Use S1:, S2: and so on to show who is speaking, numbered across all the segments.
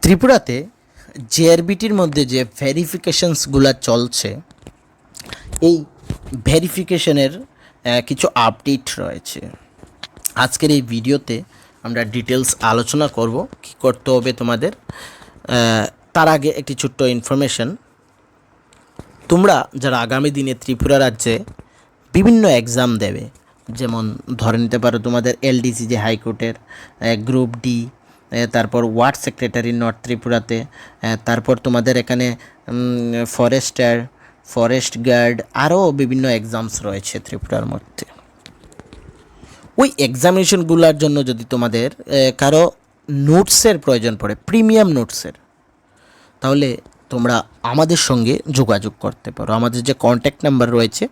S1: ত্রিপুরাতে জেআরবিটির মধ্যে যে ভেরিফিকেশনসগুলো চলছে, এই ভেরিফিকেশনের কিছু আপডেট রয়েছে। আজকের এই ভিডিওতে আমরা ডিটেলস আলোচনা করব কি করতে হবে তোমাদের। তার আগে একটি ছোট্ট ইনফরমেশন, তোমরা যারা আগামী দিনে ত্রিপুরা রাজ্যে বিভিন্ন এক্সাম দেবে, যেমন ধরে নিতে পারো তোমাদের এলডিসি যে হাইকোর্টের, গ্রুপ ডি, তারপর ওয়ার্ড সেক্রেটারি নর্থ ত্রিপুরাতে, তারপর তোমাদের এখানে ফরেস্টার, ফরেস্ট গার্ড, আরও বিভিন্ন এক্সামস রয়েছে ত্রিপুরার মধ্যে। ওই এক্সামিনেশনগুলোর জন্য যদি তোমাদের কারো নোটসের প্রয়োজন পড়ে, প্রিমিয়াম নোটসের, তাহলে তোমরা আমাদের সঙ্গে যোগাযোগ করতে পারো। আমাদের যে কন্ট্যাক্ট নাম্বার রয়েছে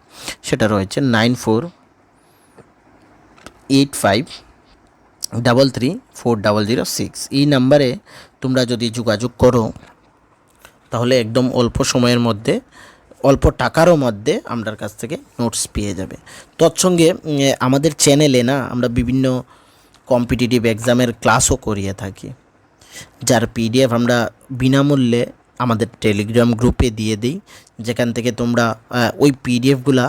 S1: সেটা রয়েছে 9485334006। এই নাম্বারে তোমরা যদি যোগাযোগ করো তাহলে একদম অল্প সময়ের মধ্যে, অল্প টাকারও মধ্যে আমাদের কাছ থেকে নোটস পেয়ে যাবে। তৎসঙ্গে আমাদের চ্যানেলে আমরা বিভিন্ন কম্পিটিটিভ এক্সামের ক্লাসও করিয়ে থাকি, যার পিডিএফ আমরা বিনামূল্যে আমাদের টেলিগ্রাম গ্রুপে দিয়ে দিই, যেখান থেকে তোমরা ওই পিডিএফগুলা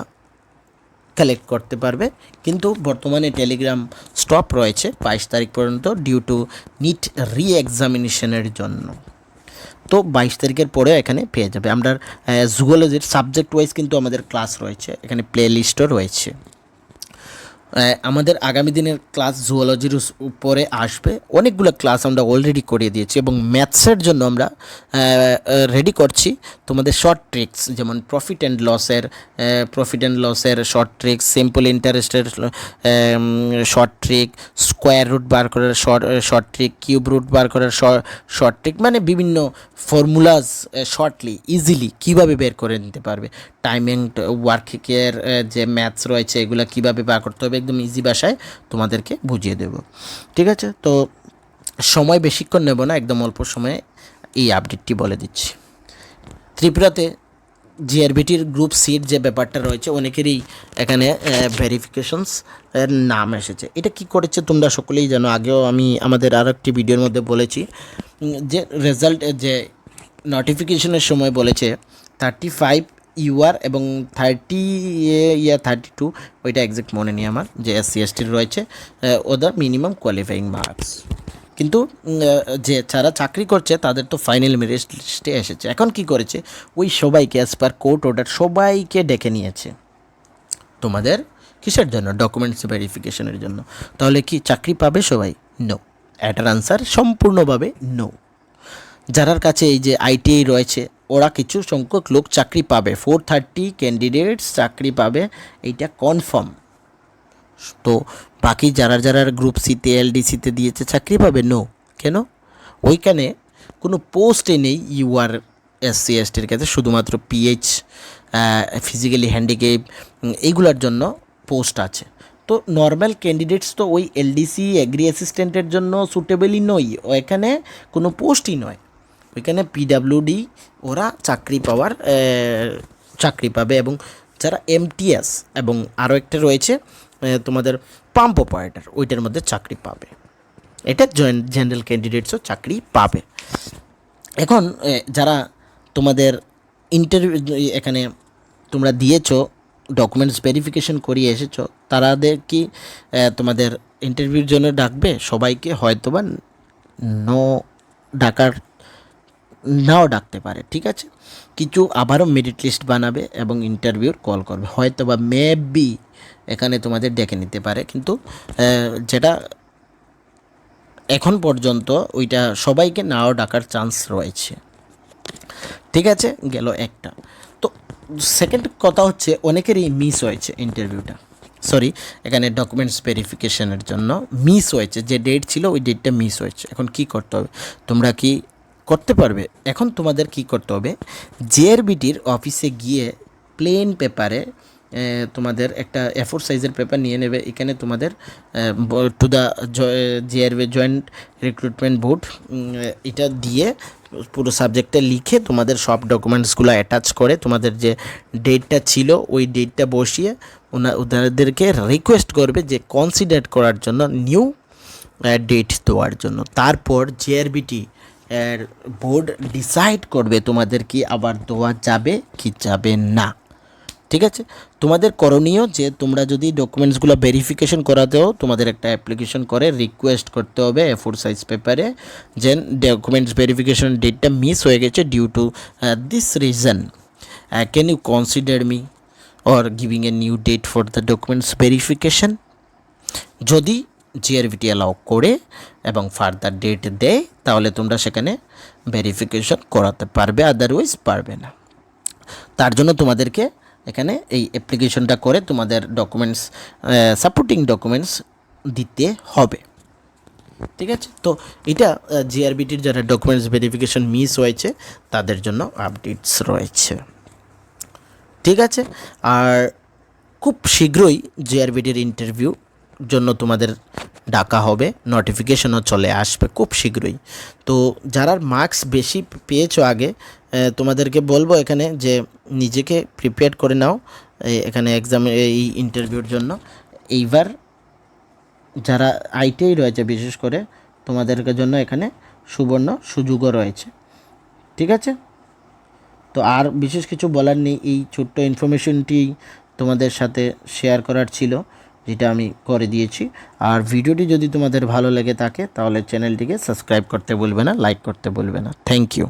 S1: কালেক্ট করতে পারবে। কিন্তু বর্তমানে টেলিগ্রাম স্টপ রয়েছে 22 তারিখ পর্যন্ত, ডিউ টু নিট রি এক্সামিনেশনের জন্য। তো 22 তারিখের পরে এখানে পেয়ে যাবে। আমরা জুওলজির সাবজেক্ট ওয়াইজ কিন্তু আমাদের ক্লাস রয়েছে, এখানে প্লে লিস্টও রয়েছে। আমাদের আগামী দিনের ক্লাস জুওলজির উপরে আসবে। অনেকগুলো ক্লাস আমরা অলরেডি করিয়ে দিয়েছি, এবং ম্যাথসের জন্য আমরা রেডি করছি তোমাদের শর্ট ট্রিক্স, যেমন প্রফিট অ্যান্ড লসের শর্ট ট্রিক্স, সিম্পল ইন্টারেস্টের শর্ট ট্রিক, স্কোয়ার রুট বার করার শর্ট ট্রিক, কিউব রুট বার করার শর্ট ট্রিক, মানে বিভিন্ন ফর্মুলাস শর্টলি ইজিলি কীভাবে বের করে নিতে পারবে। টাইমিং ওয়ার্কের যে ম্যাথস রয়েছে এগুলো কীভাবে বার করতে হবে, একদম ইজি ভাষায় তোমাদেরকে বুঝিয়ে দেব। ঠিক আছে, তো সময় বেশিক্ষণ নেব না, একদম অল্প সময়ে এই আপডেটটি বলে দিচ্ছি। ত্রিপুরাতে জিআরবিটির গ্রুপ সির যে ব্যাপারটা রয়েছে, অনেকেরই এখানে ভেরিফিকেশনস এর নাম এসেছে। এটা কি করেছে তোমরা সকলেই জানো, আগেও আমি আমাদের আর একটি ভিডিওর মধ্যে বলেছি যে রেজাল্ট যে নোটিফিকেশনের সময় বলেছে 35 ইউআর এবং 32, ওইটা এক্সাক্ট মনে নেই আমার, যে SC STর রয়েছে ওদের মিনিমাম কোয়ালিফাইং মার্কস। কিন্তু যে যারা চাকরি করছে তাদের তো ফাইনাল মেরিট লিস্টে এসেছে। এখন কি করেছে, ওই সবাইকে অ্যাজ পার কোর্ট অর্ডার সবাইকে ডেকে নিয়েছে তোমাদের কিসের জন্য, ডকুমেন্টস ভেরিফিকেশনের জন্য। তাহলে কি চাকরি পাবে সবাই? নো। এটার আনসার সম্পূর্ণভাবে নো। যারার কাছে এই যে ITI রয়েছে ওরা কিছু সংখ্যক লোক চাকরি পাবে, 430 ক্যান্ডিডেটস চাকরি পাবে, এইটা কনফার্ম। তো বাকি যারা গ্রুপ সিতে LDCতে দিয়েছে চাকরি পাবে? নো। কেন? ওইখানে কোনো পোস্টে নেই UR SC STর কাছে, শুধুমাত্র PH, ফিজিক্যালি হ্যান্ডিক্যাপ, এইগুলোর জন্য পোস্ট আছে। তো নর্মাল ক্যান্ডিডেটস তো ওই LDC এগ্রি অ্যাসিস্ট্যান্টের জন্য সুটেবলই নয়, এখানে কোনো পোস্টই নয়। ওইখানে PWD ওরা চাকরি পাবে, এবং যারা MTS এবং আরও একটা রয়েছে তোমাদের পাম্প অপারেটর, ওইটার মধ্যে চাকরি পাবে। এটা জেনারেল ক্যান্ডিডেটসও চাকরি পাবে। এখন যারা তোমাদের ইন্টারভিউ এখানে তোমরা দিয়েছো, ডকুমেন্টস ভেরিফিকেশন করিয়ে এসেছো, তাদের কি তোমাদের ইন্টারভিউর জন্য ডাকবে সবাইকে? হয়তোবা নাও ডাকতে পারে। ঠিক আছে, কিছু আবারও মেরিট লিস্ট বানাবে এবং ইন্টারভিউর কল করবে, হয়তো বা মেবি এখানে তোমাদের ডেকে নিতে পারে। কিন্তু যেটা এখন পর্যন্ত ওইটা সবাইকে নাও ডাকার চান্স রয়েছে। ঠিক আছে, গেল একটা। তো সেকেন্ড কথা হচ্ছে, অনেকেরই মিস হয়েছে ইন্টারভিউটা, এখানে ডকুমেন্টস ভেরিফিকেশনের জন্য মিস হয়েছে, যে ডেট ছিল ওই ডেটটা মিস হয়েছে। এখন কি করতে হবে, তোমরা কি করতে পারবে? এখন তোমাদের কি করতে হবে, জিআরবিটির অফিসে গিয়ে প্লেন পেপারে তোমাদের একটা A4 সাইজের পেপার নিয়ে নেবে। এখানে তোমাদের to the GRB joint recruitment board, এটা দিয়ে পুরো সাবজেক্টটা লিখে তোমাদের সব ডকুমেন্টসগুলো অ্যাটাচ করে তোমাদের যে ডেটটা ছিল ওই ডেটটা বসিয়ে ওনাদেরকে রিকোয়েস্ট করবে যে কনসিডার করার জন্য, নিউ ডেট দেওয়ার জন্য। তারপর জিআরবিটি এর বোর্ড ডিসাইড করবে তোমাদের কি আবার দেওয়া যাবে কি যাবে না। ঠিক আছে, তোমাদের করণীয় যে তোমরা যদি ডকুমেন্টসগুলো ভেরিফিকেশন করাতেও তোমাদের একটা অ্যাপ্লিকেশন করে রিকোয়েস্ট করতে হবে A4 সাইজ পেপারে যে ডকুমেন্টস ভেরিফিকেশন ডেটটা মিস হয়ে গেছে due to this reason, can you consider me or giving a new date for the documents verification. যদি জিআরভিটি অ্যালাউ করে এবং ফার্দার ডেট দেয় তাহলে তোমরা সেখানে ভেরিফিকেশন করাতে পারবে, আদারওয়াইজ পারবে না। তার জন্য তোমাদেরকে এখানে এই অ্যাপ্লিকেশনটা করে তোমাদের ডকুমেন্টস সাপোর্টিং ডকুমেন্টস দিতে হবে। ঠিক আছে, তো এটা জিআরবিটির যারা ডকুমেন্টস ভেরিফিকেশন মিস হয়েছে তাদের জন্য আপডেটস রয়েছে। ঠিক আছে, আর খুব শীঘ্রই জিআরবিটির ইন্টারভিউ জন্য তোমাদের ডাকা হবে, নোটিফিকেশনও চলে আসবে খুব শীঘ্রই। তো যারা মার্কস বেশি পেয়েছো আগে, তোমাদেরকে বলবো এখানে যে নিজেকে প্রিপেয়ার করে নাও এখানে এক্সামে এই ইন্টারভিউর জন্য। এইবার যারা আইটিআই রয়েছে বিশেষ করে তোমাদের জন্য এখানে সুবর্ণ সুযোগও রয়েছে। ঠিক আছে, তো আর বিশেষ কিছু বলার নেই, এই ছোট্ট ইনফরমেশনটি তোমাদের সাথে শেয়ার করার ছিল যেটা আমি করে দিয়েছি। আর ভিডিওটি যদি তোমাদের ভালো লেগে থাকে তাহলে চ্যানেলটিকে সাবস্ক্রাইব করতে ভুলবে না, লাইক করতে ভুলবে না। Thank you.